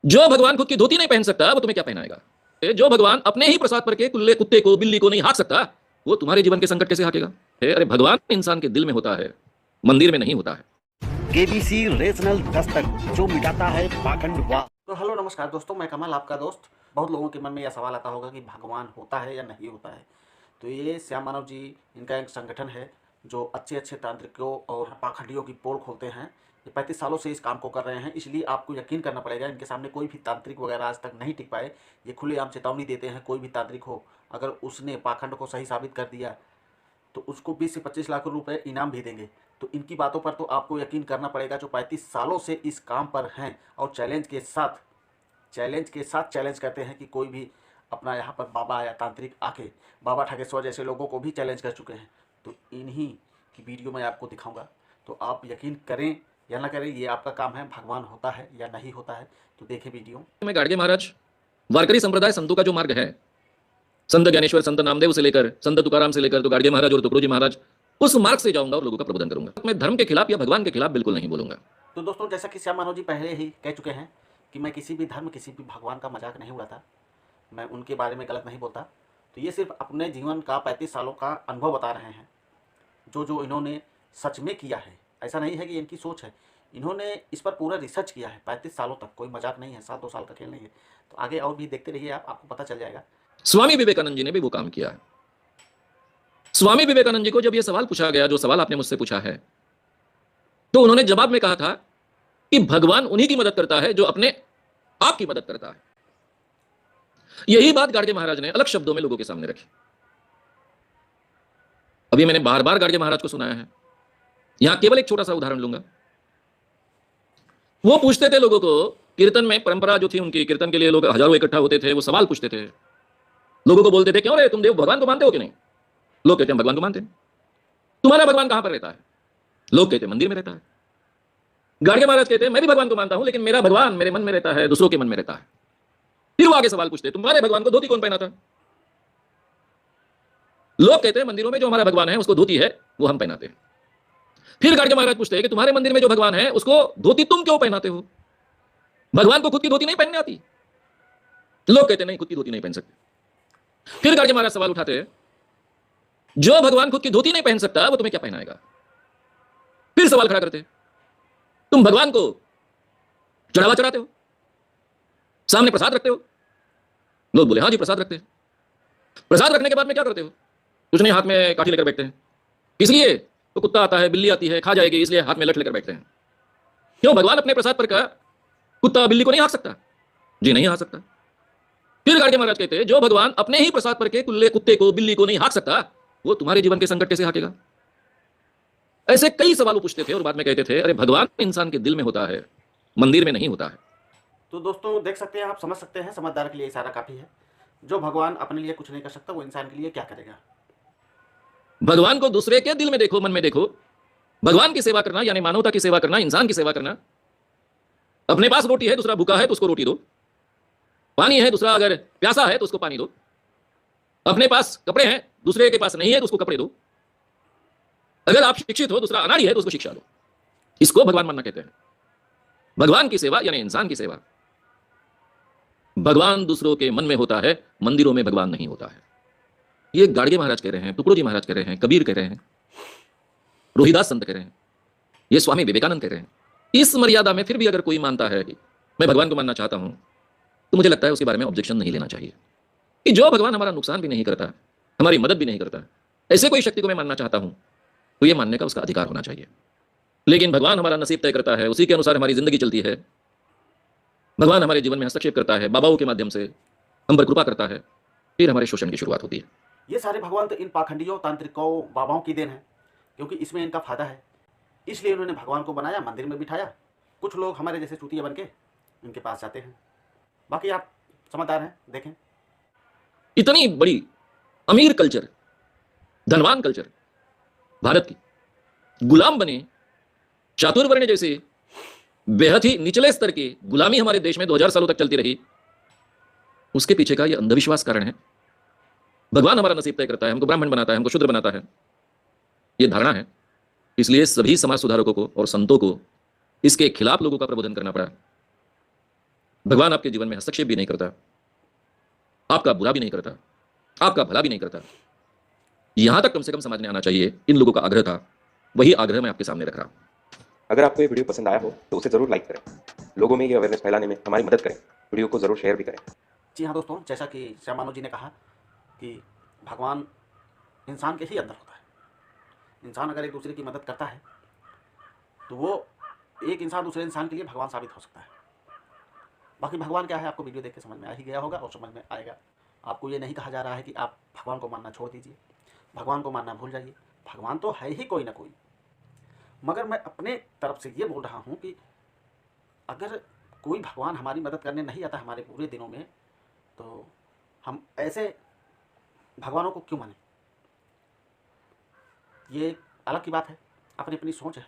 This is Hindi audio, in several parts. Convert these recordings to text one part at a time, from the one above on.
जो भगवान खुद की धोती नहीं पहन सकता वो तुम्हें क्या पहनाएगा? जो भगवान अपने ही प्रसाद पर के कुल्ले कुत्ते को बिल्ली को नहीं हाँक सकता वो तुम्हारे जीवन के संकट कैसे हाँकेगा? अरे भगवान इंसान के दिल में होता है, मंदिर में नहीं होता है। केबीसी रीजनल दस्तक, जो मिटाता है पाखंडवाद। तो हेलो नमस्कार दोस्तों, मैं कमल आपका दोस्त। बहुत लोगों के मन में यह सवाल आता होगा कि भगवान होता है या नहीं होता है। तो ये श्याम मानव जी, इनका एक संगठन है जो अच्छे अच्छे तांत्रिकों और पाखंडियों की पोल खोलते हैं। ये 35 सालों से इस काम को कर रहे हैं, इसलिए आपको यकीन करना पड़ेगा। इनके सामने कोई भी तांत्रिक वगैरह आज तक नहीं टिक पाए। ये खुलेआम चेतावनी देते हैं, कोई भी तांत्रिक हो अगर उसने पाखंड को सही साबित कर दिया तो उसको 20 से 25 लाख रुपए इनाम भी देंगे। तो इनकी बातों पर तो आपको यकीन करना पड़ेगा, जो 35 सालों से इस काम पर हैं और चैलेंज के साथ चैलेंज करते हैं कि कोई भी अपना यहाँ पर बाबा या तांत्रिक आके बाबा ठाकेश्वर जैसे लोगों को भी चैलेंज कर चुके हैं। तो इन्हीं की वीडियो मैं आपको दिखाऊंगा, तो आप यकीन करें या ना करें, ये आपका काम है। भगवान होता है या नहीं होता है, तो देखें वीडियो मैं गाडगे महाराज वारकरी संप्रदाय संतों का जो मार्ग है, संत ज्ञानेश्वर, संत नामदेव से लेकर संत तुकाराम से लेकर तो गाडगे महाराज और तुकडोजी महाराज, उस मार्ग से जाऊंगा और लोगों का प्रबोधन करूंगा। मैं धर्म के खिलाफ या भगवान के खिलाफ बिल्कुल नहीं बोलूंगा। तो दोस्तों, जैसा कि श्याम मानव जी पहले ही कह चुके हैं कि मैं किसी भी धर्म, किसी भी भगवान का मजाक नहीं उड़ाता, मैं उनके बारे में गलत नहीं बोलता। तो ये सिर्फ अपने जीवन का 35 सालों का अनुभव बता रहे हैं, जो जो इन्होंने सच में किया है। ऐसा नहीं है कि इनकी सोच है, इन्होंने इस पर पूरा रिसर्च किया है 35 सालों तक। कोई मजाक नहीं है, साल 2 साल का खेल नहीं है। तो आगे और भी देखते रहिए, आपको पता चल जाएगा। स्वामी विवेकानंद जी ने भी वो काम किया है। स्वामी विवेकानंद जी को जब यह सवाल पूछा गया, जो सवाल आपने मुझसे पूछा है, तो उन्होंने जवाब में कहा था कि भगवान उन्हीं की मदद करता है जो अपने आप की मदद करता है। यही बात गाडगे महाराज ने अलग शब्दों में लोगों के सामने रखी। अभी मैंने बार बार गाडगे महाराज को सुनाया है, यहां केवल एक छोटा सा उदाहरण लूंगा। वो पूछते थे लोगों को, कीर्तन में परंपरा जो थी उनकी, कीर्तन के लिए लोग हजारों इकट्ठा होते थे, वो सवाल पूछते थे, लोगों को बोलते थे, क्यों रे तुम देव भगवान को मानते हो कि नहीं? लोग कहते हैं भगवान को मानते हैं। तुम्हारा भगवान कहां पर रहता है? लोग कहते हैं मंदिर में रहता है। गाडगे महाराज कहते हैं मैं भी भगवान को मानता हूं, लेकिन मेरा भगवान मेरे मन में रहता है, दूसरों के मन में रहता है। फिर वो आगे सवाल पूछते हैं, तुम्हारे भगवान को धोती कौन पहनाता है? लोग कहते हैं मंदिरों में जो हमारा भगवान है उसको धोती है, वो हम पहनाते हैं। फिर गाडगे महाराज पूछते हैं कि तुम्हारे मंदिर में जो भगवान है उसको धोती तुम क्यों पहनाते हो? भगवान को खुद की धोती नहीं पहनने आती? लोग कहते नहीं, खुद की धोती नहीं पहन सकते। फिर गाडगे महाराज सवाल उठाते हैं, जो भगवान खुद की धोती नहीं पहन सकता वो तुम्हें क्या पहनाएगा? फिर सवाल खड़ा करते हैं, तुम भगवान को चढ़ावा चढ़ाते हो, सामने प्रसाद रखते हो? लोग बोले हाँ जी प्रसाद रखते हैं। प्रसाद रखने के बाद में क्या करते हो? कुछ नहीं, हाथ में काठी लेकर बैठते हैं। इसलिए तो कुत्ता आता है, बिल्ली आती है, खा जाएगी, इसलिए हाथ में लठ लेकर बैठते हैं। क्यों भगवान अपने प्रसाद पर का कुत्ता बिल्ली को नहीं हाँक सकता? जी नहीं हाँक सकता। फिर गाडगे महाराज कहते हैं, जो भगवान अपने ही प्रसाद पर के कुत्ते को बिल्ली को नहीं हाँक सकता वो तुम्हारे जीवन के संकट कैसे हाँकेगा? ऐसे कई सवाल पूछते थे और बाद में कहते थे अरे भगवान इंसान के दिल में होता है, मंदिर में नहीं होता है। तो दोस्तों देख सकते हैं, आप समझ सकते हैं, समझदार के लिए इशारा काफी है। जो भगवान अपने लिए कुछ नहीं कर सकता, वो इंसान के लिए क्या करेगा? भगवान को दूसरे के दिल में देखो, मन में देखो। भगवान की सेवा करना यानी मानवता की सेवा करना, इंसान की सेवा करना। अपने पास रोटी है, दूसरा भूखा है तो उसको रोटी दो। पानी है, दूसरा अगर प्यासा है तो उसको पानी दो। अपने पास कपड़े हैं, दूसरे के पास नहीं है तो उसको कपड़े दो। अगर आप शिक्षित हो, दूसरा अनाड़ी है तो उसको शिक्षा दो। इसको भगवान मानना कहते हैं। भगवान की सेवा यानी इंसान की सेवा। भगवान दूसरों के मन में होता है, मंदिरों में भगवान नहीं होता है। ये गाडगे महाराज कह रहे हैं, तुकडोजी महाराज कह रहे हैं, कबीर कह रहे हैं, रोहिदास संत कह रहे हैं, ये स्वामी विवेकानंद कह रहे हैं। इस मर्यादा में फिर भी अगर कोई मानता है कि मैं भगवान को मानना चाहता हूं, तो मुझे लगता है उसके बारे में ऑब्जेक्शन नहीं लेना चाहिए कि जो भगवान हमारा नुकसान भी नहीं करता, हमारी मदद भी नहीं करता, ऐसे कोई शक्ति को मैं मानना चाहता हूं, तो ये मानने का उसका अधिकार होना चाहिए। लेकिन भगवान हमारा नसीब तय करता है, उसी के अनुसार हमारी जिंदगी चलती है। भगवान हमारे जीवन में हस्तक्षेप करता है, बाबाओं के माध्यम से हम पर कृपा करता है, फिर हमारे शोषण की शुरुआत होती है। ये सारे भगवान तो इन पाखंडियों, तांत्रिकों, बाबाओं की देन है, क्योंकि इसमें इनका फायदा है। इसलिए उन्होंने भगवान को बनाया, मंदिर में बिठाया। कुछ लोग हमारे जैसे चूतिया बन के इनके पास जाते हैं। बाकी आप समझदार हैं, देखें। इतनी बड़ी अमीर कल्चर, धनवान कल्चर भारत की, गुलाम बने चातुर्वर्ण जैसे बेहद ही निचले स्तर की गुलामी हमारे देश में 2000 सालों तक चलती रही। उसके पीछे का यह अंधविश्वास कारण है। भगवान हमारा नसीब तय करता है, हमको ब्राह्मण बनाता है, हमको शूद्र बनाता है, यह धारणा है। इसलिए सभी समाज सुधारकों को और संतों को इसके खिलाफ लोगों का प्रबोधन करना पड़ा। भगवान आपके जीवन में हस्तक्षेप भी नहीं करता, आपका बुरा भी नहीं करता, आपका भला भी नहीं करता। यहां तक कम से कम समझ में आना चाहिए, इन लोगों का आग्रह था, वही आग्रह मैं आपके सामने रख रहा हूं। अगर आपको ये वीडियो पसंद आया हो तो उसे ज़रूर लाइक करें, लोगों में ये अवेयरनेस फैलाने में हमारी मदद करें, वीडियो को ज़रूर शेयर भी करें। जी हाँ दोस्तों, जैसा कि श्याम मानव जी ने कहा कि भगवान इंसान के ही अंदर होता है। इंसान अगर एक दूसरे की मदद करता है तो वो एक इंसान दूसरे इंसान के लिए भगवान साबित हो सकता है। बाकी भगवान क्या है आपको वीडियो देख के समझ में आ ही गया होगा और समझ में आएगा। आपको ये नहीं कहा जा रहा है कि आप भगवान को मानना छोड़ दीजिए, भगवान को मानना भूल जाइए। भगवान तो है ही कोई ना कोई। मगर मैं अपने तरफ से ये बोल रहा हूँ कि अगर कोई भगवान हमारी मदद करने नहीं आता हमारे बुरे दिनों में, तो हम ऐसे भगवानों को क्यों मानें? ये एक अलग की बात है, अपनी अपनी सोच है।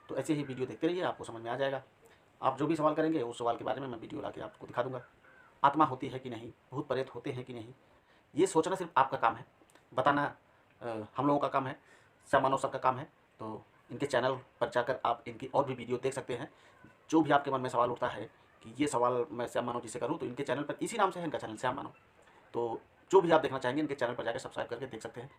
तो ऐसे ही वीडियो देखते रहिए, आपको समझ में आ जाएगा। आप जो भी सवाल करेंगे उस सवाल के बारे में मैं वीडियो ला के आपको दिखा दूंगा। आत्मा होती है कि नहीं, भूत प्रेत होते हैं कि नहीं, ये सोचना सिर्फ आपका काम है, बताना हम लोगों का काम है, श्याम मानव सर का काम है। तो इनके चैनल पर जाकर आप इनकी और भी वीडियो देख सकते हैं। जो भी आपके मन में सवाल उठता है कि ये सवाल मैं श्याम मानव जी से करूँ, तो इनके चैनल पर इसी नाम से है इनका चैनल, श्याम मानव। तो जो भी आप देखना चाहेंगे इनके चैनल पर जाकर सब्सक्राइब करके देख सकते हैं।